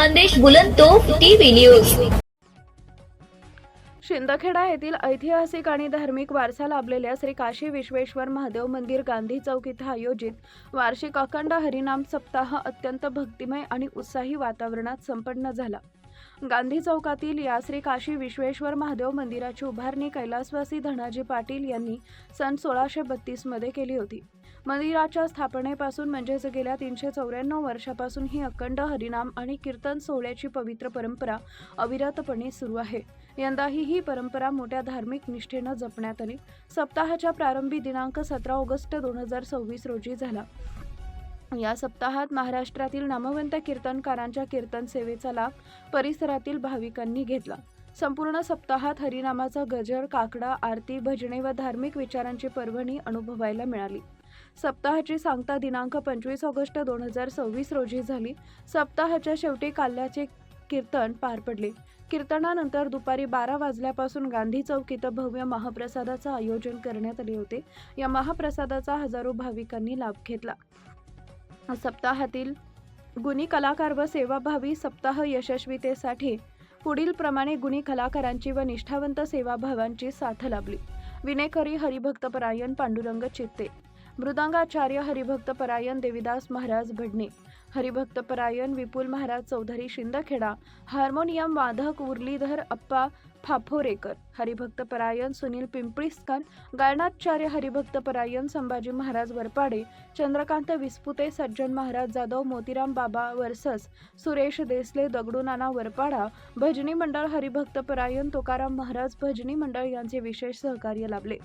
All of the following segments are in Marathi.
संदेश बुलंदतोफ टीव्ही न्यूज। शिंदखेडा येथील ऐतिहासिक आणि धार्मिक वारसा लाभलेल्या श्री काशी विश्वेश्वर महादेव मंदिर गांधी चौक इथं आयोजित वार्षिक अखंड हरिनाम सप्ताह अत्यंत भक्तिमय आणि उत्साही वातावरणात संपन्न झाला। गांधी चौकातील या श्री काशी विश्वेश्वर महादेव मंदिराची उभारणी कैलासवासी धनाजी पाटील यांनी सन 1632 मध्ये केली होती। मंदिराच्या स्थापनेपासून म्हणजेच गेल्या 394 वर्षापासून ही अखंड हरिनाम आणि कीर्तन सोहळ्याची पवित्र परंपरा अविरतपणे सुरू आहे। यंदाही ही परंपरा मोठ्या धार्मिक निष्ठेने जपण्यात आली। सप्ताहाच्या प्रारंभी दिनांक 17 ऑगस्ट 2026 रोजी झाला। या सप्ताहात महाराष्ट्रातील नामवंत कीर्तनकारांच्या कीर्तन सेवेचा लाभ परिसरातील भाविकांनी घेतला। संपूर्ण सप्ताहात हरिनामाचा गजर, काकडा, आरती, भजने व धार्मिक विचारांची पर्वणी अनुभवायला मिळाली। सप्ताहाची सांगता दिनांक 25 ऑगस्ट 2026 रोजी झाली। सप्ताहाच्या शेवटी काल्याचे कीर्तन पार पडले। कीर्तनानंतर दुपारी 12 वाजल्यापासून गांधी चौक इथं भव्य महाप्रसादाचं आयोजन करण्यात आले होते। या महाप्रसादाचा हजारो भाविकांनी लाभ घेतला। सप्ताहातील गुणी कलाकार व सेवाभावी सप्ताह यशस्वीतेसाठी पुढील प्रमाणे गुणी कलाकारांची व निष्ठावंत सेवाभावांची साथ लाभली। विनेकरी हरिभक्तपरायण पांडुरंग चित्ते, मृदंगाचार्य हरिभक्तपरायण देविदास महाराज भडणे, हरिभक्तपरायण विपुल महाराज चौधरी शिंदखेडा, हार्मोनियम वादक उरलीधर अप्पा फाफोरेकर, हरिभक्तपरायण सुनील पिंपळीस्कर, गायनाचार्य हरिभक्तपरायण संभाजी महाराज वरपाडे, चंद्रकांत विस्पुते, सज्जन महाराज जाधव, मोतीराम बाबा वरसस, सुरेश देसले, दगडूनाना वरपाडा, भजनी मंडळ हरिभक्तपरायण तुकाराम महाराज भजनी मंडळ यांचे विशेष सहकार्य लाभले।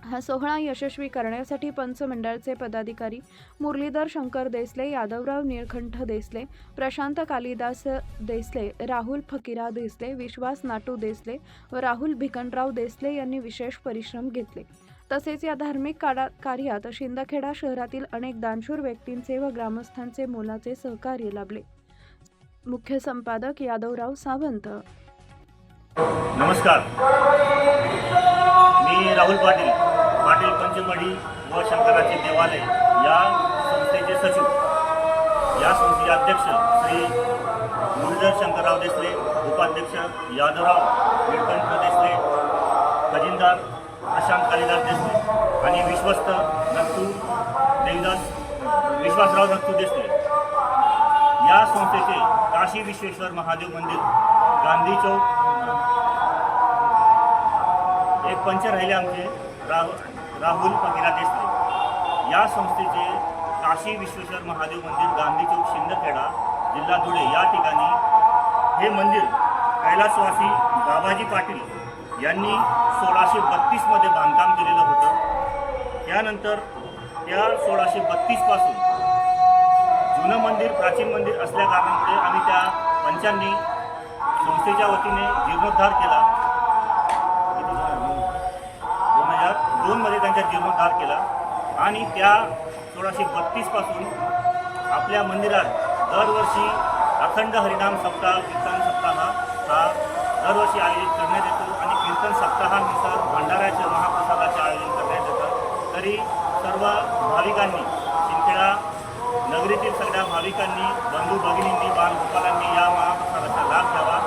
हा सोहळा यशस्वी करण्यासाठी पंच मंडळाचे पदाधिकारी मुरलीधर शंकर देसले, यादवराव निळकंठ देसले, प्रशांत कालिदास देसले, राहुल फकीरा देसले, विश्वास नाटू देसले व राहुल भिकनराव देसले यांनी विशेष परिश्रम घेतले। तसेच या धार्मिक कार्यात शिंदखेडा शहरातील अनेक दानशूर व्यक्तींचे व ग्रामस्थांचे मोलाचे सहकार्य लाभले। मुख्य संपादक यादवराव सावंत। नमस्कार, मी राहुल पाटील पंचमढी व शंकराचे देवालय या संस्थेचे सचिव, या संस्थेचे अध्यक्ष श्री मुरलीधर शंकरराव देसले, उपाध्यक्ष यादवराव निळकंठ देसले, खजिनदार प्रशांत कालिदास देसले आणि विश्वस्त विश्वासराव नक्तू देसले। या संस्थेचे काशी विश्वेश्वर महादेव मंदिर गांधी चौक एक पंच राहिले आमचे राहुल फकीरा देसले। या संस्थेचे काशी विश्वेश्वर महादेव मंदिर गांधी चौक शिंदखेडा जिल्हा धुळे या ठिकाणी हे मंदिर कैलासवासी बाबाजी पाटील यांनी 1632 मध्ये बांधकाम केलेलं होतं। त्यानंतर त्या 1632 पासून जुनं मंदिर प्राचीन मंदिर असल्या कारणामुळे आम्ही त्या पंचांनी संस्थेच्या वतीने जीर्णोद्धार केला। 2002 मध्ये त्यांचा जीर्णोद्धार केला आणि त्या 1632 पासून आपल्या मंदिरात दरवर्षी अखंड हरिनाम सप्ताह, कीर्तन सप्ताह हा दरवर्षी आयोजित करण्यात येतो आणि कीर्तन सप्ताहानुसार भंडाऱ्याचे महाप्रसादाचे आयोजन करण्यात येतं। तरी सर्व भाविकांनी, शिंदखेडा नगरीतील सगळ्या भाविकांनी, बंधू भगिनींनी, बालगोपालांनी या महाप्रसादाचा लाभ घ्यावा